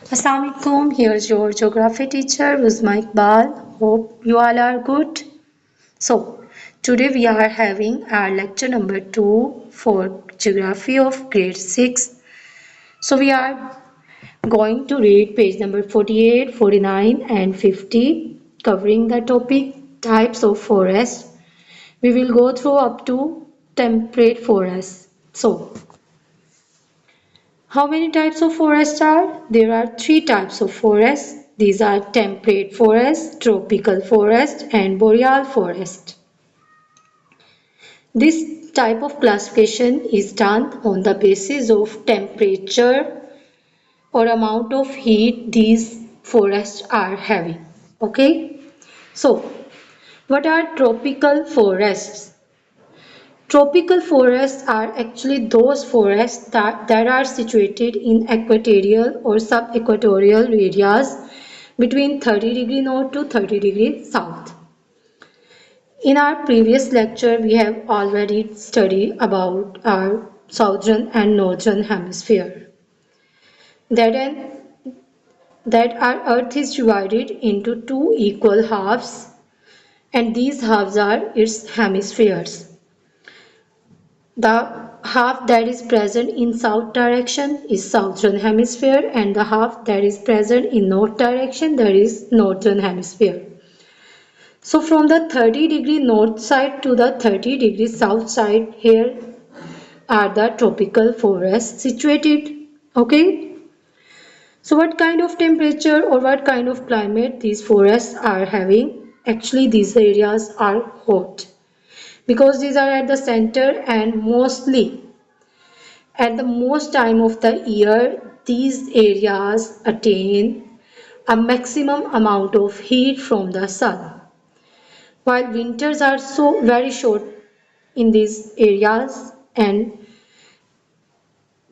Assalamualaikum, here's your geography teacher Uzma Iqbal. Hope you all are good. So, today we are having our lecture number 2 for geography of grade 6. So, we are going to read page number 48, 49, and 50 covering the topic types of forest. We will go through up to temperate forests. So, how many types of forests are? There are three types of forests. These are temperate forest, tropical forest, and boreal forest. This type of classification is done on the basis of temperature or amount of heat these forests are having. Okay? So, what are tropical forests? Tropical forests are actually those forests that are situated in equatorial or sub-equatorial areas between 30° north to 30° south. In our previous lecture, we have already studied about our southern and northern hemisphere. That, that our earth is divided into two equal halves, and these halves are its hemispheres. The half that is present in south direction is southern hemisphere, and the half that is present in north direction, that is northern hemisphere. So from the 30° north side to the 30° south side, here are the tropical forests situated. Okay. So what kind of temperature or what kind of climate these forests are having? Actually, these areas are hot because these are at the center, and mostly at the most time of the year these areas attain a maximum amount of heat from the sun, while winters are so very short in these areas, and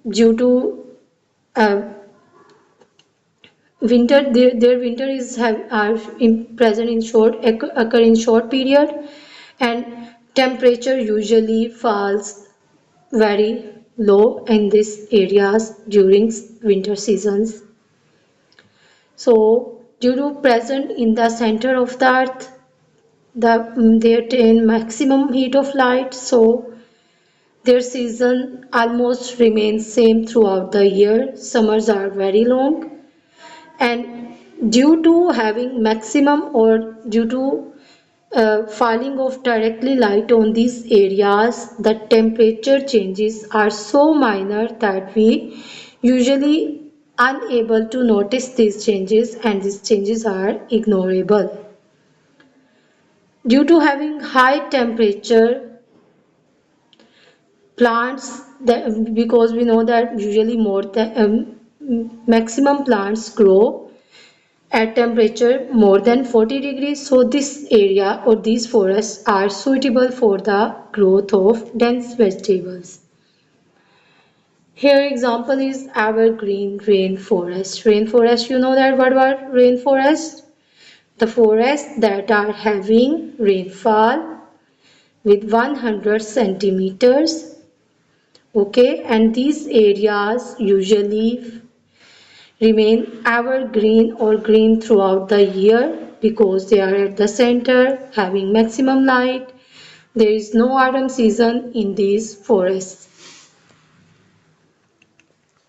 due to uh, their winter is present in short occur in short period, and temperature usually falls very low in these areas during winter seasons. So due to present in the center of the earth, they attain maximum heat of light, so their season almost remains same throughout the year. Summers are very long, and due to having maximum or due to falling of directly light on these areas, the temperature changes are so minor that we usually unable to notice these changes, and these changes are ignorable. Due to having high temperature, plants that, because we know that usually more than maximum plants grow at temperature more than 40 degrees, so this area or these forests are suitable for the growth of dense vegetables. Here example is evergreen rainforest. Rainforest, you know that what about rainforest? The forests that are having rainfall with 100 centimeters. Okay, and these areas usually remain evergreen or green throughout the year because they are at the center having maximum light. There is no autumn season in these forests.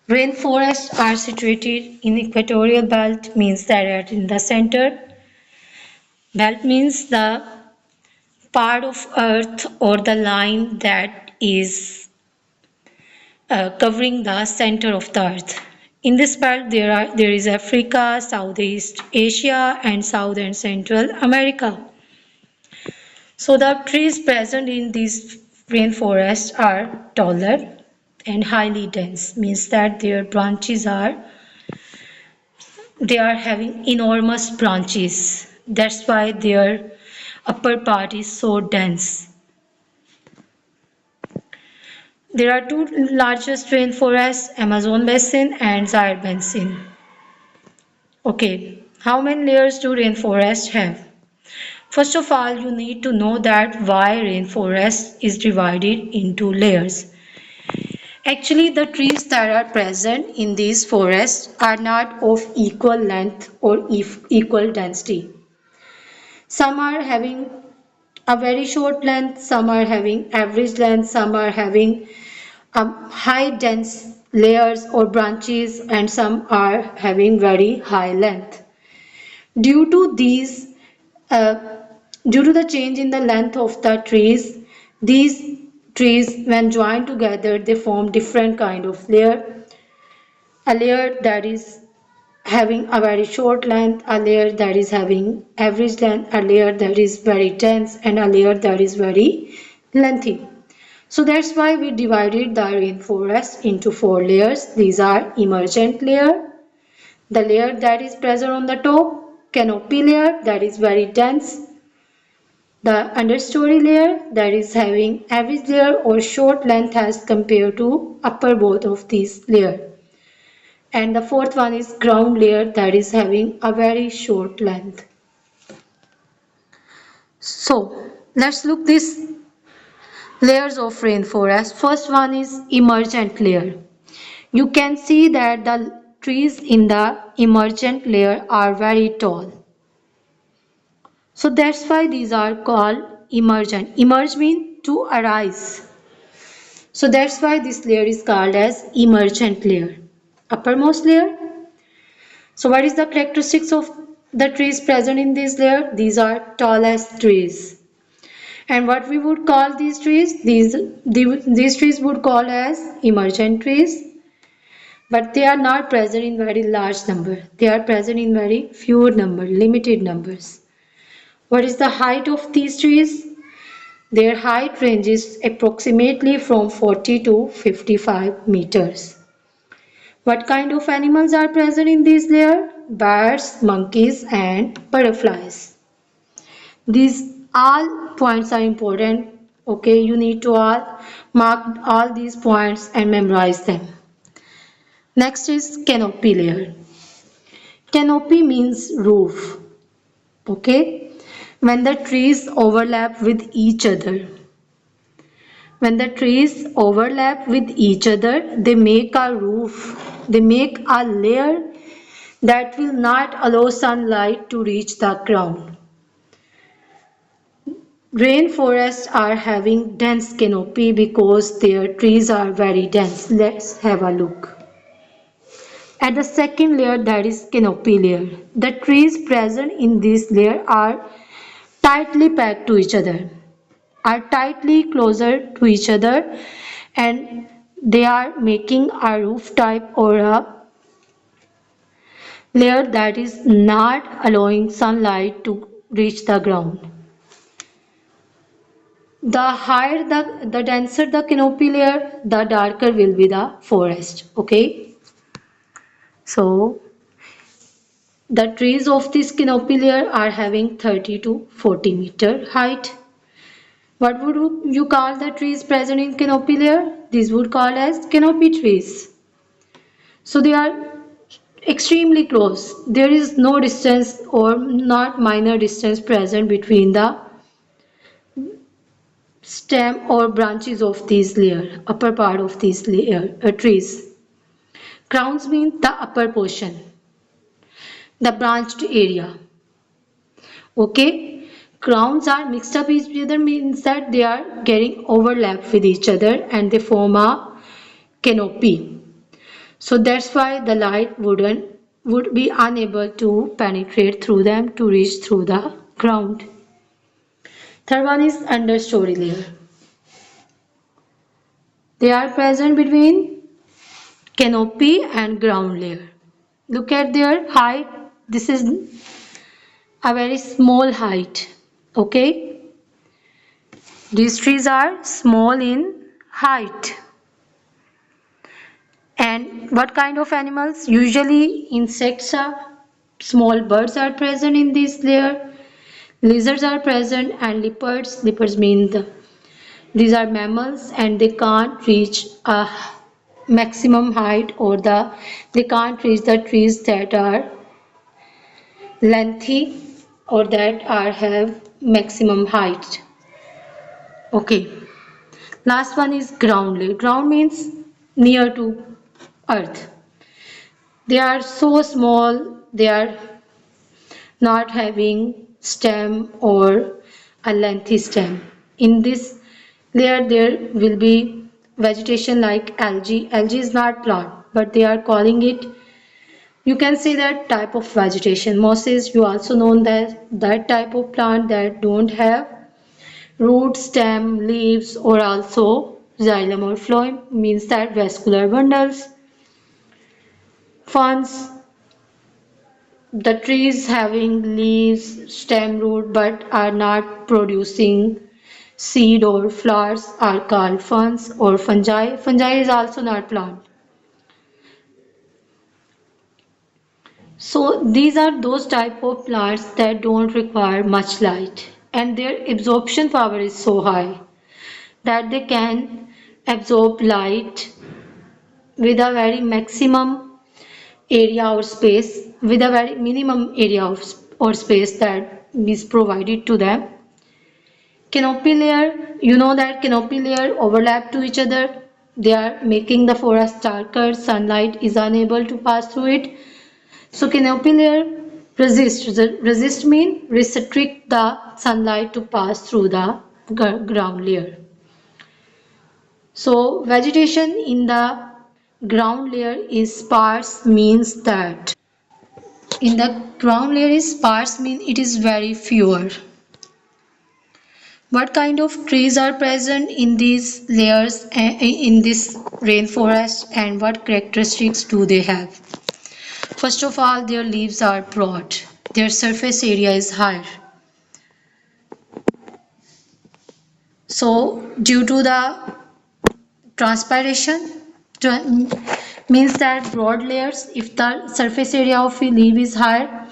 Rainforests are situated in equatorial belt, means that are in the center. Belt means the part of earth or the line that is covering the center of the earth. In this belt, there is Africa, Southeast Asia, and South and Central America. So the trees present in these rainforests are taller and highly dense, means that their branches are they are having enormous branches. That's why their upper part is so dense. There are two largest rainforests, Amazon Basin and Zaire Basin. Okay, how many layers do rainforests have? First of all, you need to know that why rainforest is divided into layers. Actually, the trees that are present in these forests are not of equal length or equal density. Some are having a very short length, some are having average length, some are having high dense layers or branches, and some are having very high length. Due to these, uh, due to the change in the length of the trees, these trees when joined together they form different kind of layer. A layer that is having a very short length, a layer that is having average length, a layer that is very dense, and a layer that is very lengthy. So that's why we divided the rainforest into four layers. These are emergent layer, the layer that is present on the top, canopy layer that is very dense, the understory layer that is having average layer or short length as compared to upper both of these layers. And the fourth one is ground layer that is having a very short length. So let's look these layers of rainforest. First one is emergent layer. You can see that the trees in the emergent layer are very tall. So that's why these are called emergent. Emerge means to arise. So that's why this layer is called as emergent layer. Uppermost layer. So what is the characteristics of the trees present in this layer? These are tallest trees. And what we would call these trees? These trees would call as emergent trees. But they are not present in very large number. They are present in very few number, limited numbers. What is the height of these trees? Their height ranges approximately from 40 to 55 meters. What kind of animals are present in this layer? Birds, monkeys, and butterflies. These all points are important. Okay, you need to all mark all these points and memorize them. Next is canopy layer. Canopy means roof. Okay, when the trees overlap with each other. When the trees overlap with each other, they make a roof. They make a layer that will not allow sunlight to reach the ground. Rainforests are having dense canopy because their trees are very dense. Let's have a look. At the second layer, that is canopy layer. The trees present in this layer are tightly packed to each other, are tightly closer to each other, and they are making a roof type or a layer that is not allowing sunlight to reach the ground. The denser the canopy layer, the darker will be the forest. Okay, so the trees of this canopy layer are having 30 to 40-meter height. What would you call the trees present in canopy layer? These would call as canopy trees. So they are extremely close. There is no distance or not minor distance present between the stem or branches of these layer, upper part of these layer, trees. Crowns mean the upper portion, the branched area. Okay, crowns are mixed up each other means that they are getting overlap with each other and they form a canopy. So that's why the light would be unable to penetrate through them to reach through the ground. Third one is understory layer. They are present between canopy and ground layer. Look at their height. This is a very small height. Okay. These trees are small in height. And what kind of animals? Usually insects are, small birds are present in this layer. Lizards are present and leopards. Leopards mean these are mammals and they can't reach a maximum height or they can't reach the trees that are lengthy or that are have maximum height. Okay. Last one is ground layer. Ground means near to earth. They are so small, they are not having stem or a lengthy stem. In this layer there will be vegetation like algae. Algae is not plant, but they are calling it, you can say, that type of vegetation. Mosses, you also know that type of plant that don't have root, stem, leaves, or also xylem or phloem, means that vascular bundles. Ferns, the trees having leaves, stem, root, but are not producing seed or flowers are called ferns or fungi. Fungi is also not plant. So these are those type of plants that don't require much light, and their absorption power is so high that they can absorb light with a very maximum area or space, with a very minimum area or space that is provided to them. Canopy layer, you know that canopy layer overlap to each other. They are making the forest darker. Sunlight is unable to pass through it. So canopy layer resist mean restrict the sunlight to pass through the ground layer. So vegetation in the ground layer is sparse, means that in the ground layer is sparse mean it is very fewer. What kind of trees are present in these layers, in this rainforest, and what characteristics do they have? First of all, their leaves are broad, their surface area is higher. So due to the transpiration, means that broad layers, if the surface area of a leaf is higher,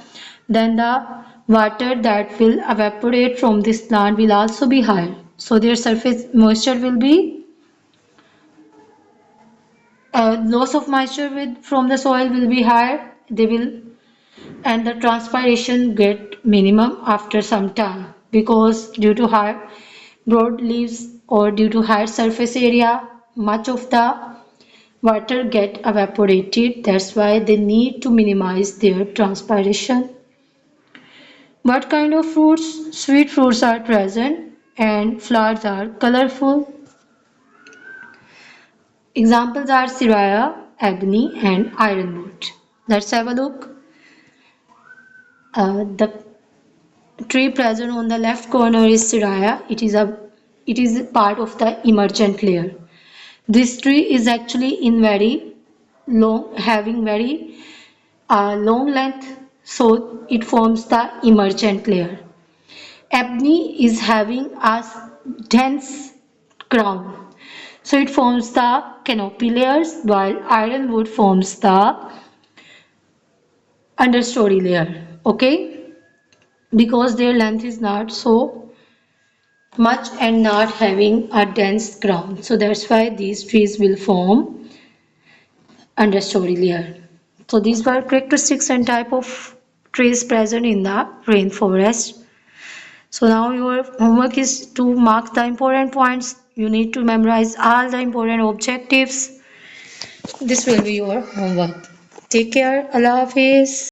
then the water that will evaporate from this plant will also be higher. So their surface moisture will be, loss of moisture from the soil will be higher. They will, and the transpiration get minimum after some time, because due to high broad leaves or due to higher surface area, much of the water get evaporated. That's why they need to minimize their transpiration. What kind of fruits? Sweet fruits are present and flowers are colorful. Examples are Siraya, ebony, and ironwood. Let's have a look. The tree present on the left corner is Siraya. It is part of the emergent layer. This tree is actually in very long, having very long length, so it forms the emergent layer. Ebony is having a dense crown, so it forms the canopy layers, while ironwood forms the understory layer. Okay, because their length is not so much and not having a dense crown, so that's why these trees will form understory layer. So these were characteristics and type of trees present in the rainforest. So now your homework is to mark the important points. You need to memorize all the important objectives. This will be your homework. Take care. Allah Hafiz.